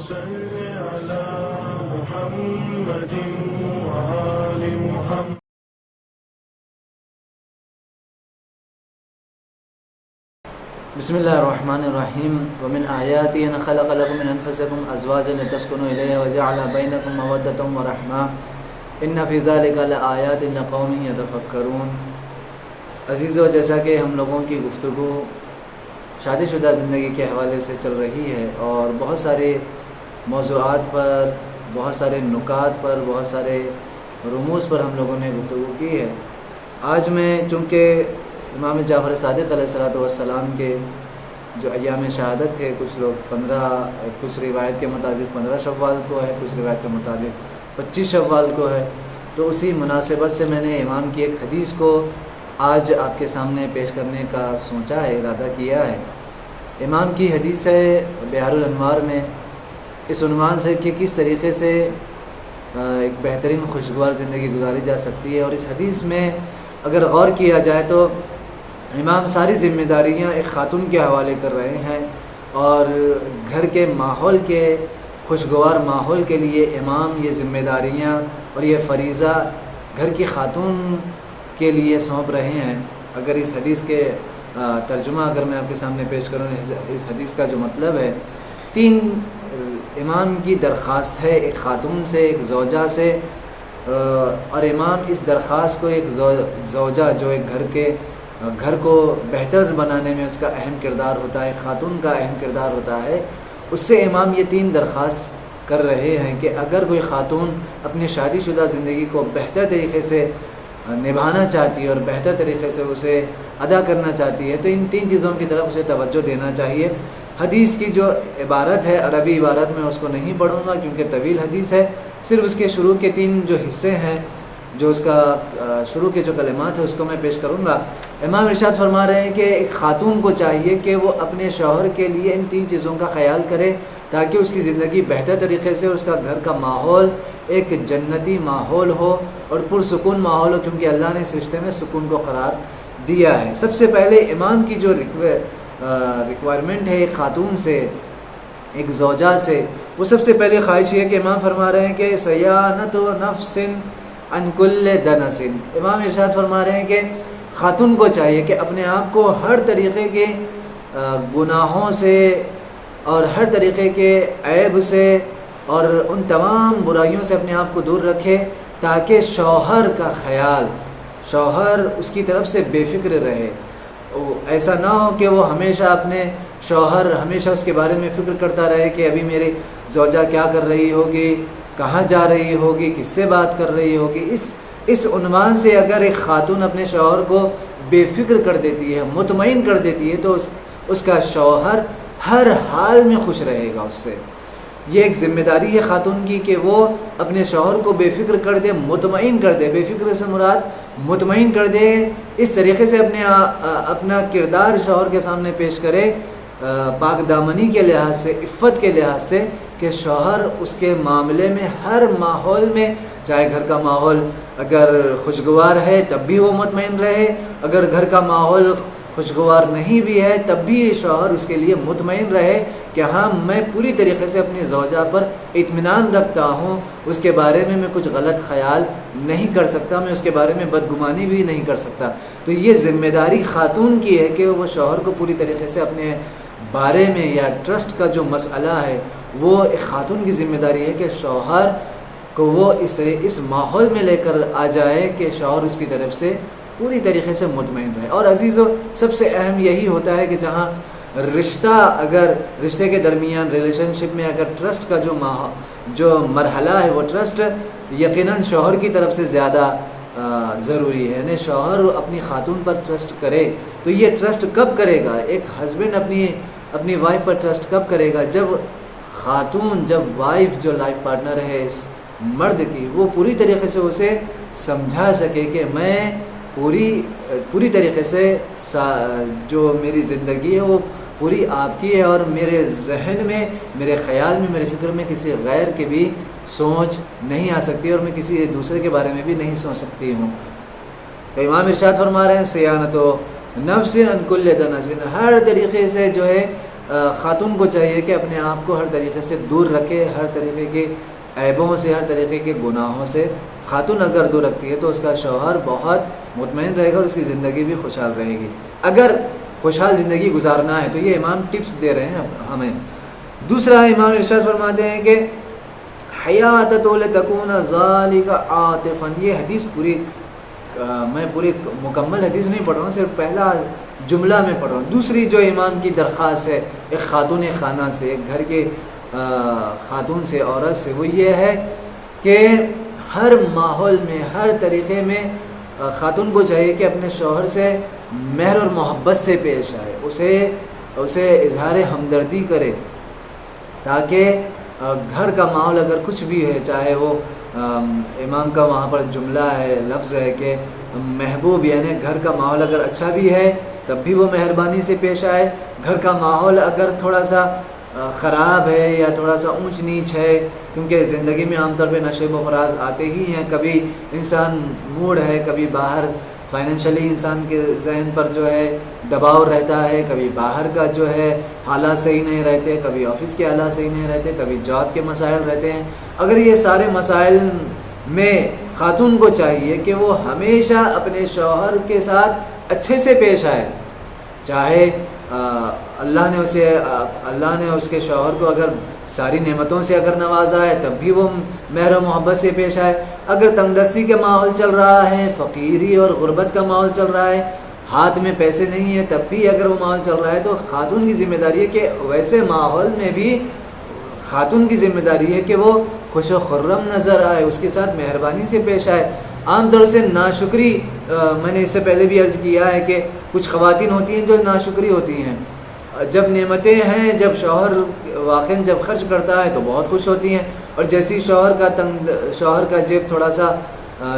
صل على محمد وآل محمد. بسم اللہ الرحمن الرحیم. ومن آیاتی ان خلق لکم من انفسکم ازواجا لتسکنوا الیہا وجعل بینکم مودۃ ورحمۃ ان فی ذلک لآیات لقوم یتفکرون. عزیزو، جیسا کہ ہم لوگوں کی گفتگو شادی شدہ زندگی کے حوالے سے چل رہی ہے اور بہت سارے موضوعات پر، بہت سارے نکات پر، بہت سارے رموز پر ہم لوگوں نے گفتگو کی ہے. آج میں چونکہ امام جعفر صادق علیہ السلام کے جو ایام شہادت تھے، کچھ لوگ 15، کچھ روایت کے مطابق 15 شوال کو ہے، کچھ روایت کے مطابق 25 شوال کو ہے، تو اسی مناسبت سے میں نے امام کی ایک حدیث کو آج آپ کے سامنے پیش کرنے کا سوچا ہے، ارادہ کیا ہے. امام کی حدیث ہے بحار الانوار میں اس عنوان سے کہ کس طریقے سے ایک بہترین خوشگوار زندگی گزاری جا سکتی ہے. اور اس حدیث میں اگر غور کیا جائے تو امام ساری ذمہ داریاں ایک خاتون کے حوالے کر رہے ہیں، اور گھر کے ماحول کے خوشگوار ماحول کے لیے امام یہ ذمہ داریاں اور یہ فریضہ گھر کی خاتون کے لیے سونپ رہے ہیں. اگر اس حدیث کے ترجمہ اگر میں آپ کے سامنے پیش کروں، اس حدیث کا جو مطلب ہے، 3 امام کی درخواست ہے ایک خاتون سے، ایک زوجہ سے، اور امام اس درخواست کو ایک زوجہ جو ایک گھر کو بہتر بنانے میں اس کا اہم کردار ہوتا ہے، خاتون کا اہم کردار ہوتا ہے، اس سے امام یہ 3 درخواست کر رہے ہیں کہ اگر کوئی خاتون اپنی شادی شدہ زندگی کو بہتر طریقے سے نبھانا چاہتی ہے اور بہتر طریقے سے اسے ادا کرنا چاہتی ہے تو ان 3 چیزوں کی طرف اسے توجہ دینا چاہیے. حدیث کی جو عبارت ہے، عربی عبارت میں اس کو نہیں پڑھوں گا کیونکہ طویل حدیث ہے، صرف اس کے شروع کے 3 جو حصے ہیں، جو اس کا شروع کے جو کلمات ہیں اس کو میں پیش کروں گا. امام ارشاد فرما رہے ہیں کہ ایک خاتون کو چاہیے کہ وہ اپنے شوہر کے لیے ان 3 چیزوں کا خیال کرے تاکہ اس کی زندگی بہتر طریقے سے، اس کا گھر کا ماحول ایک جنتی ماحول ہو اور پرسکون ماحول ہو، کیونکہ اللہ نے اس رشتے میں سکون کو قرار دیا ہے. سب سے پہلے امام کی جو ریکوائرمنٹ ہے ایک خاتون سے، ایک زوجہ سے، وہ سب سے پہلے خواہش یہ ہے کہ امام فرما رہے ہیں کہ صیانت نفس عن کل دنس. امام ارشاد فرما رہے ہیں کہ خاتون کو چاہیے کہ اپنے آپ کو ہر طریقے کے گناہوں سے اور ہر طریقے کے عیب سے اور ان تمام برائیوں سے اپنے آپ کو دور رکھے تاکہ شوہر کا خیال، شوہر اس کی طرف سے بے فکر رہے. ایسا نہ ہو کہ وہ ہمیشہ اپنے شوہر ہمیشہ اس کے بارے میں فکر کرتا رہے کہ ابھی میری زوجہ کیا کر رہی ہوگی، کہاں جا رہی ہوگی، کس سے بات کر رہی ہوگی. اس عنوان سے اگر ایک خاتون اپنے شوہر کو بے فکر کر دیتی ہے، مطمئن کر دیتی ہے، تو اس کا شوہر ہر حال میں خوش رہے گا اس سے. یہ ایک ذمہ داری ہے خاتون کی کہ وہ اپنے شوہر کو بے فکر کر دے، مطمئن کر دے. بے فکر سے مراد مطمئن کر دے، اس طریقے سے اپنا کردار شوہر کے سامنے پیش کرے، پاک دامنی کے لحاظ سے، عفت کے لحاظ سے، کہ شوہر اس کے معاملے میں ہر ماحول میں، چاہے گھر کا ماحول اگر خوشگوار ہے تب بھی وہ مطمئن رہے، اگر گھر کا ماحول خوشگوار نہیں بھی ہے تب بھی شوہر اس کے لیے مطمئن رہے کہ ہاں میں پوری طریقے سے اپنی زوجہ پر اطمینان رکھتا ہوں، اس کے بارے میں کچھ غلط خیال نہیں کر سکتا، میں اس کے بارے میں بدگمانی بھی نہیں کر سکتا. تو یہ ذمہ داری خاتون کی ہے کہ وہ شوہر کو پوری طریقے سے اپنے بارے میں، یا ٹرسٹ کا جو مسئلہ ہے وہ ایک خاتون کی ذمہ داری ہے کہ شوہر کو وہ اس ماحول میں لے کر آ جائے کہ شوہر اس کی طرف سے پوری طریقے سے مطمئن رہے. اور عزیزو، سب سے اہم یہی ہوتا ہے کہ جہاں رشتے کے درمیان، ریلیشن شپ میں اگر ٹرسٹ کا جو مرحلہ ہے وہ ٹرسٹ یقیناً شوہر کی طرف سے زیادہ ضروری ہے. یعنی شوہر اپنی خاتون پر ٹرسٹ کرے تو یہ ٹرسٹ کب کرے گا؟ ایک ہسبینڈ اپنی وائف پر ٹرسٹ کب کرے گا؟ جب خاتون، جب وائف جو لائف پارٹنر ہے اس مرد کی، وہ پوری طریقے سے اسے سمجھا سکے کہ میں پوری طریقے سے جو میری زندگی ہے وہ پوری آپ کی ہے، اور میرے ذہن میں، میرے خیال میں، میرے فکر میں کسی غیر کی بھی سوچ نہیں آ سکتی، اور میں کسی دوسرے کے بارے میں بھی نہیں سوچ سکتی ہوں. تو امام ارشاد فرما رہے ہیں صیانت و نفس عن کل دنس، ہر طریقے سے جو ہے خاتون کو چاہیے کہ اپنے آپ کو ہر طریقے سے دور رکھے، ہر طریقے کے عیبوں سے، ہر طریقے کے گناہوں سے۔ خاتون اگر دور رکھتی ہے تو اس کا شوہر بہت مطمئن رہے گا اور اس کی زندگی بھی خوشحال رہے گی۔ اگر خوشحال زندگی گزارنا ہے تو یہ امام ٹپس دے رہے ہیں ہمیں۔ دوسرا امام ارشاد فرماتے ہیں کہ حیات لتکون ذالک عاطفا، یہ حدیث میں پوری مکمل حدیث نہیں پڑھ رہا ہوں، صرف پہلا جملہ میں پڑھ رہا ہوں۔ دوسری جو امام کی درخواست ہے ایک خاتون خانہ سے، ایک گھر کے خاتون سے، عورت سے، وہ یہ ہے کہ ہر ماحول میں، ہر طریقے میں خاتون کو چاہیے کہ اپنے شوہر سے مہر اور محبت سے پیش آئے، اسے اظہار ہمدردی کرے، تاکہ گھر کا ماحول اگر کچھ بھی ہے، چاہے وہ امام کا وہاں پر جملہ ہے، لفظ ہے کہ محبوب، یعنی گھر کا ماحول اگر اچھا بھی ہے تب بھی وہ مہربانی سے پیش آئے، گھر کا ماحول اگر تھوڑا سا خراب ہے یا تھوڑا سا اونچ نیچ ہے، کیونکہ زندگی میں عام طور پہ نشیب و فراز آتے ہی ہیں، کبھی انسان موڈ ہے، کبھی باہر فائنینشلی انسان کے ذہن پر جو ہے دباؤ رہتا ہے، کبھی باہر کا جو ہے حالات صحیح نہیں رہتے، کبھی آفس کے حالات صحیح نہیں رہتے، کبھی جاب کے مسائل رہتے ہیں۔ اگر یہ سارے مسائل میں خاتون کو چاہیے کہ وہ ہمیشہ اپنے شوہر کے ساتھ اچھے سے پیش آئے، چاہے اللہ نے اس کے شوہر کو اگر ساری نعمتوں سے اگر نوازا ہے تب بھی وہ مہر و محبت سے پیش آئے، اگر تنگ دستی کا ماحول چل رہا ہے، فقیری اور غربت کا ماحول چل رہا ہے، ہاتھ میں پیسے نہیں ہیں، تب بھی اگر وہ ماحول چل رہا ہے تو خاتون کی ذمہ داری ہے کہ ویسے ماحول میں بھی خاتون کی ذمہ داری ہے کہ وہ خوش و خرم نظر آئے، اس کے ساتھ مہربانی سے پیش آئے۔ عام طور سے ناشکری، میں نے اس سے پہلے بھی عرض کیا ہے کہ کچھ خواتین ہوتی ہیں جو ناشکری ہوتی ہیں، جب نعمتیں ہیں، جب شوہر واقعاً جب خرچ کرتا ہے تو بہت خوش ہوتی ہیں، اور جیسی شوہر کا جیب تھوڑا سا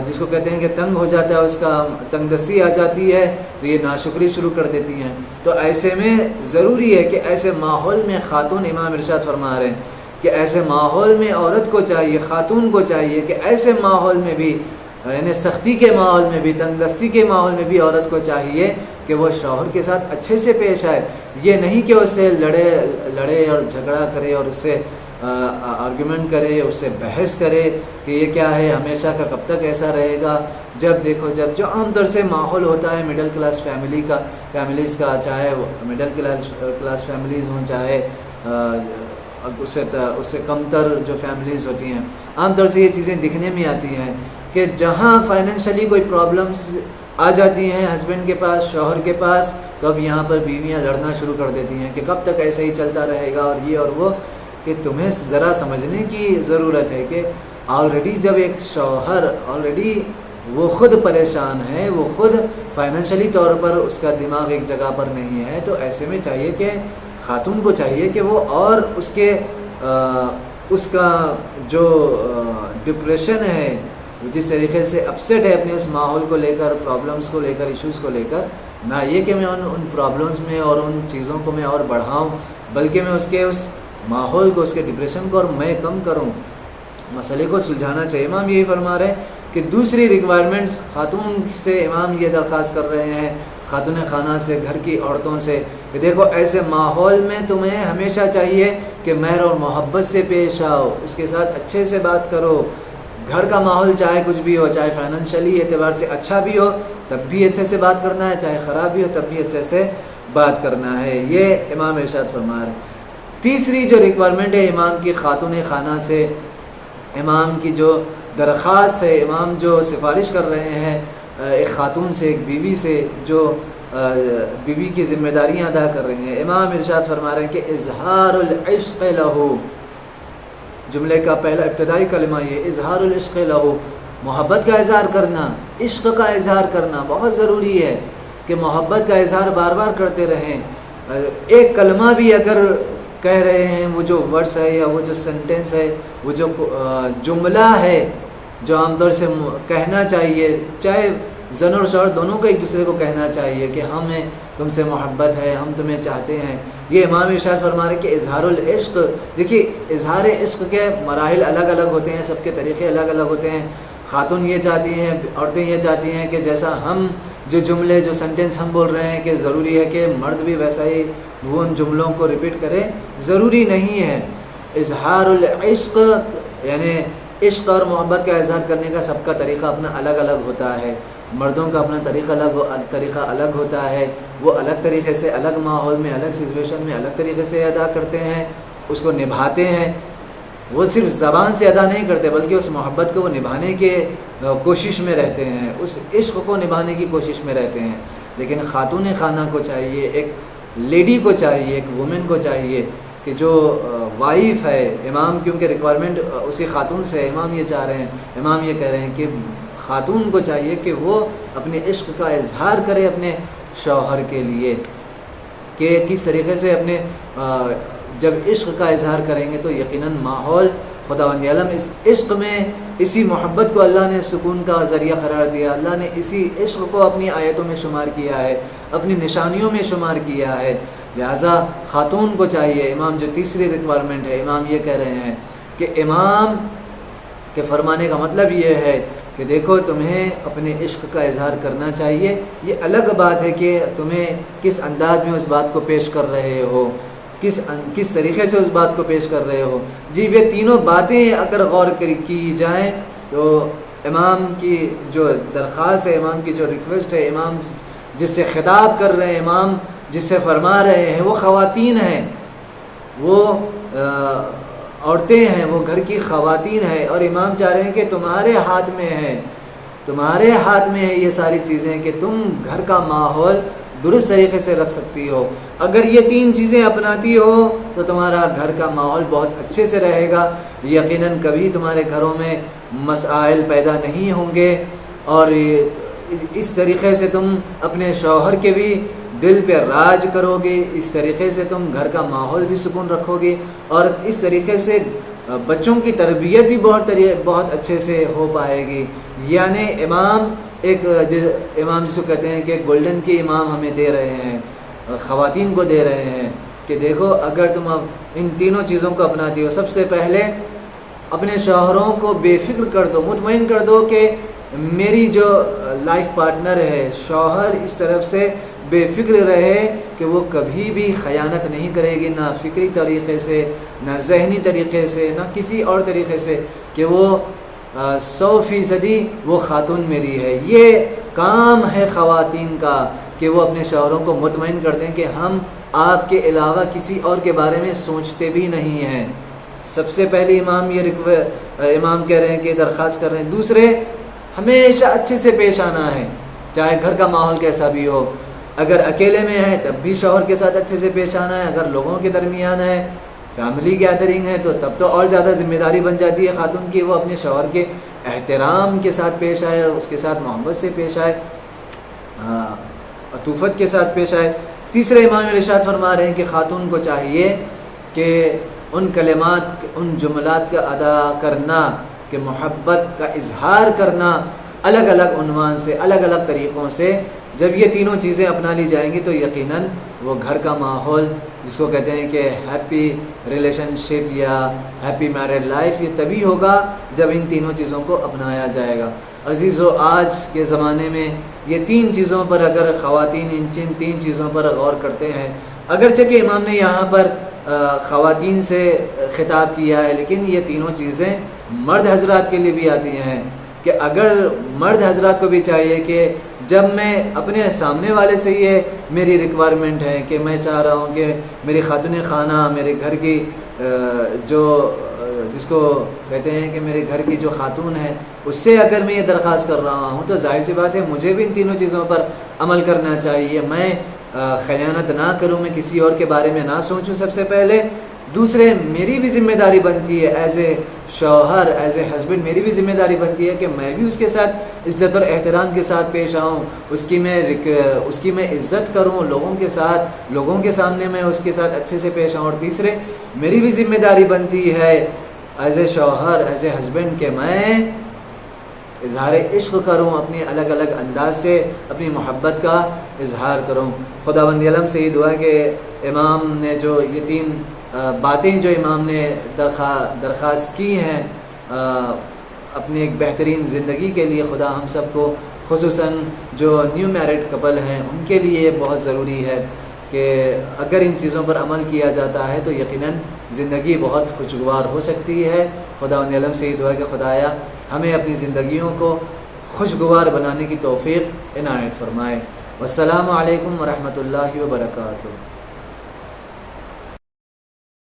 جس کو کہتے ہیں کہ تنگ ہو جاتا ہے، اس کا تنگ دستی آ جاتی ہے تو یہ ناشکری شروع کر دیتی ہیں۔ تو ایسے میں ضروری ہے کہ ایسے ماحول میں خاتون، امام ارشاد فرما رہے ہیں کہ ایسے ماحول میں عورت کو چاہیے، خاتون کو چاہیے کہ ایسے ماحول میں بھی، یعنی سختی کے ماحول میں بھی، تنگ دستی کے ماحول میں بھی عورت کو چاہیے کہ وہ شوہر کے ساتھ اچھے سے پیش آئے، یہ نہیں کہ اس سے لڑے اور جھگڑا کرے اور اس سے آرگیومنٹ کرے، اس سے بحث کرے کہ یہ کیا ہے، ہمیشہ کا کب تک ایسا رہے گا۔ جب دیکھو جو عام طور سے ماحول ہوتا ہے مڈل کلاس فیملیز کا، چاہے وہ مڈل کلاس فیملیز ہوں، چاہے اس سے کم تر جو فیملیز ہوتی ہیں، عام طور سے یہ چیزیں دکھنے میں آتی ہیں کہ جہاں فائنینشلی کوئی پرابلمز آ جاتی ہیں ہسبینڈ کے پاس، شوہر کے پاس، تو اب یہاں پر بیویاں لڑنا شروع کر دیتی ہیں کہ کب تک ایسا ہی چلتا رہے گا اور یہ اور وہ، کہ تمہیں ذرا سمجھنے کی ضرورت ہے کہ آلریڈی جب ایک شوہر وہ خود پریشان ہے، وہ خود فائنینشلی طور پر اس کا دماغ ایک جگہ پر نہیں ہے، تو ایسے میں چاہیے کہ خاتون کو چاہیے کہ وہ اور اس کا جو ڈپریشن ہے، جس طریقے سے اپسیٹ ہے اپنے اس ماحول کو لے کر، پرابلمس کو لے کر، ایشوز کو لے کر، نہ یہ کہ میں ان پرابلمس میں اور ان چیزوں کو میں اور بڑھاؤں، بلکہ میں اس ماحول کو، اس کے ڈپریشن کو اور میں کم کروں، مسئلے کو سلجھانا چاہیے۔ امام یہی فرما رہے ہیں کہ دوسری ریکوائرمنٹس خاتون سے امام یہ درخواست کر رہے ہیں، خاتون خانہ سے، گھر کی عورتوں سے، کہ دیکھو ایسے ماحول میں تمہیں ہمیشہ چاہیے کہ مہر اور محبت سے پیش آؤ، اس کے ساتھ اچھے سے بات کرو۔ گھر کا ماحول چاہے کچھ بھی ہو، چاہے فائنینشلی اعتبار سے اچھا بھی ہو تب بھی اچھے سے بات کرنا ہے، چاہے خراب بھی ہو تب بھی اچھے سے بات کرنا ہے، یہ امام ارشاد فرما رہے ہیں۔ تیسری جو ریکوائرمنٹ ہے امام کی خاتون خانہ سے، امام کی جو درخواست ہے، امام جو سفارش کر رہے ہیں ایک خاتون سے، ایک بیوی سے جو بیوی کی ذمہ داریاں ادا کر رہی ہیں، امام ارشاد فرما رہے ہیں کہ اظہار العشق لہو، جملے کا پہلا ابتدائی کلمہ یہ اظہار العشق لہو، محبت کا اظہار کرنا، عشق کا اظہار کرنا بہت ضروری ہے کہ محبت کا اظہار بار بار کرتے رہیں۔ ایک کلمہ بھی اگر کہہ رہے ہیں، وہ جو ورڈس ہے یا وہ جو سینٹنس ہے، وہ جو جملہ ہے جو عام طور سے کہنا چاہیے، چاہے زن اور شوہر دونوں کو ایک دوسرے کو کہنا چاہیے کہ ہمیں تم سے محبت ہے، ہم تمہیں چاہتے ہیں، یہ امام ارشاد فرما رہے کہ اظہار العشق، دیکھیے اظہار عشق کے مراحل الگ الگ ہوتے ہیں، سب کے طریقے الگ الگ ہوتے ہیں۔ خاتون یہ چاہتی ہیں، عورتیں یہ چاہتی ہیں کہ جیسا ہم جو جملے جو سینٹنس ہم بول رہے ہیں کہ ضروری ہے کہ مرد بھی ویسا ہی وہ ان جملوں کو ریپیٹ کرے، ضروری نہیں ہے۔ اظہار العشق یعنی عشق اور محبت کا اظہار کرنے کا سب کا طریقہ اپنا الگ الگ ہوتا ہے۔ مردوں کا اپنا طریقہ الگ ہوتا ہے، وہ الگ طریقے سے، الگ ماحول میں، الگ سچویشن میں الگ طریقے سے ادا کرتے ہیں، اس کو نبھاتے ہیں۔ وہ صرف زبان سے ادا نہیں کرتے بلکہ اس محبت کو وہ نبھانے کے کوشش میں رہتے ہیں، اس عشق کو نبھانے کی کوشش میں رہتے ہیں۔ لیکن خاتون خانہ کو چاہیے، ایک لیڈی کو چاہیے، ایک وومن کو چاہیے کہ جو وائف ہے، امام کیونکہ ریکوائرمنٹ اسی خاتون سے ہے، امام یہ چاہ رہے ہیں، امام یہ کہہ رہے ہیں کہ خاتون کو چاہیے کہ وہ اپنے عشق کا اظہار کرے اپنے شوہر کے لیے، کہ کس طریقے سے اپنے جب عشق کا اظہار کریں گے تو یقیناً ماحول خداوند عالم اس عشق میں، اسی محبت کو اللہ نے سکون کا ذریعہ قرار دیا، اللہ نے اسی عشق کو اپنی آیتوں میں شمار کیا ہے، اپنی نشانیوں میں شمار کیا ہے۔ لہٰذا خاتون کو چاہیے، امام جو تیسری ریکوائرمنٹ ہے، امام یہ کہہ رہے ہیں کہ امام کے فرمانے کا مطلب یہ ہے کہ دیکھو تمہیں اپنے عشق کا اظہار کرنا چاہیے، یہ الگ بات ہے کہ تمہیں کس انداز میں اس بات کو پیش کر رہے ہو، کس طریقے سے اس بات کو پیش کر رہے ہو۔ جی یہ تینوں باتیں اگر غور کی جائیں تو امام کی جو درخواست ہے، امام کی جو ریکویسٹ ہے، امام جس سے خطاب کر رہے ہیں، امام جس سے فرما رہے ہیں، وہ خواتین ہیں، وہ عورتیں ہیں، وہ گھر کی خواتین ہیں، اور امام چاہ رہے ہیں کہ تمہارے ہاتھ میں ہے، تمہارے ہاتھ میں ہے یہ ساری چیزیں کہ تم گھر کا ماحول درست طریقے سے رکھ سکتی ہو۔ اگر یہ تین چیزیں اپناتی ہو تو تمہارا گھر کا ماحول بہت اچھے سے رہے گا، یقیناً کبھی تمہارے گھروں میں مسائل پیدا نہیں ہوں گے، اور اس طریقے سے تم اپنے شوہر کے بھی دل پہ راج کرو گے، اس طریقے سے تم گھر کا ماحول بھی سکون رکھو گے، اور اس طریقے سے بچوں کی تربیت بھی بہت اچھے سے ہو پائے گی۔ یعنی امام امام جس کو کہتے ہیں کہ گولڈن کی امام ہمیں دے رہے ہیں، خواتین کو دے رہے ہیں کہ دیکھو اگر تم اب ان تینوں چیزوں کو اپناتی ہو، سب سے پہلے اپنے شوہروں کو بے فکر کر دو، مطمئن کر دو کہ میری جو لائف پارٹنر ہے، شوہر اس طرف سے بے فکر رہے کہ وہ کبھی بھی خیانت نہیں کرے گی، نہ فکری طریقے سے، نہ ذہنی طریقے سے، نہ کسی اور طریقے سے، کہ وہ 100% وہ خاتون میری ہے۔ یہ کام ہے خواتین کا کہ وہ اپنے شوہروں کو مطمئن کر دیں کہ ہم آپ کے علاوہ کسی اور کے بارے میں سوچتے بھی نہیں ہیں۔ سب سے پہلے امام امام کہہ رہے ہیں کہ درخواست کر رہے ہیں۔ دوسرے، ہمیشہ اچھے سے پیش آنا ہے، چاہے گھر کا ماحول کیسا بھی ہو، اگر اکیلے میں ہے تب بھی شوہر کے ساتھ اچھے سے پیش آنا ہے، اگر لوگوں کے درمیان ہے، فیملی گیدرنگ ہے، تو تب تو اور زیادہ ذمہ داری بن جاتی ہے خاتون کی، وہ اپنے شوہر کے احترام کے ساتھ پیش آئے، اس کے ساتھ محبت سے پیش آئے، عطوفت کے ساتھ پیش آئے۔ تیسرے امام ارشاد فرما رہے ہیں کہ خاتون کو چاہیے کہ ان کلمات، ان جملات کا ادا کرنا، کہ محبت کا اظہار کرنا الگ الگ عنوان سے، الگ الگ طریقوں سے، جب یہ تینوں چیزیں اپنا لی جائیں گی تو یقیناً وہ گھر کا ماحول جس کو کہتے ہیں کہ ہیپی ریلیشن شپ یا ہیپی میرڈ لائف، یہ تبھی ہوگا جب ان تینوں چیزوں کو اپنایا جائے گا۔ عزیزو، آج کے زمانے میں یہ تین چیزوں پر اگر خواتین ان تین چیزوں پر غور کرتے ہیں، اگرچہ کہ امام نے یہاں پر خواتین سے خطاب کیا ہے، لیکن یہ تینوں چیزیں مرد حضرات کے لیے بھی آتی ہیں، کہ اگر مرد حضرات کو بھی چاہیے کہ جب میں اپنے سامنے والے سے یہ میری ریکوائرمنٹ ہے کہ میں چاہ رہا ہوں کہ میری خاتون خانہ، میرے گھر کی جو جس کو کہتے ہیں کہ میرے گھر کی جو خاتون ہے، اس سے اگر میں یہ درخواست کر رہا ہوں تو ظاہر سی بات ہے مجھے بھی ان تینوں چیزوں پر عمل کرنا چاہیے۔ میں خیانت نہ کروں، میں کسی اور کے بارے میں نہ سوچوں سب سے پہلے۔ دوسرے، میری بھی ذمہ داری بنتی ہے ایز اے شوہر، ایز اے ہسبینڈ، میری بھی ذمہ داری بنتی ہے کہ میں بھی اس کے ساتھ عزت اور احترام کے ساتھ پیش آؤں، اس کی میں عزت کروں، لوگوں کے سامنے میں اس کے ساتھ اچھے سے پیش آؤں۔ اور تیسرے، میری بھی ذمہ داری بنتی ہے ایز اے شوہر، ایز اے ہسبینڈ، کہ میں اظہار عشق کروں، اپنی الگ الگ انداز سے اپنی محبت کا اظہار کروں۔ خداوند عالم سے یہ دعا ہے کہ امام نے جو یہ تین باتیں جو امام نے درخواست کی ہیں، اپنی ایک بہترین زندگی کے لیے خدا ہم سب کو، خصوصاً جو نیو میرڈ کپل ہیں، ان کے لیے یہ بہت ضروری ہے کہ اگر ان چیزوں پر عمل کیا جاتا ہے تو یقیناً زندگی بہت خوشگوار ہو سکتی ہے۔ خداوند عالم سے یہ دعا ہے کہ خدایا ہمیں اپنی زندگیوں کو خوشگوار بنانے کی توفیق عنایت فرمائے۔ والسلام علیکم ورحمۃ اللہ وبرکاتہ۔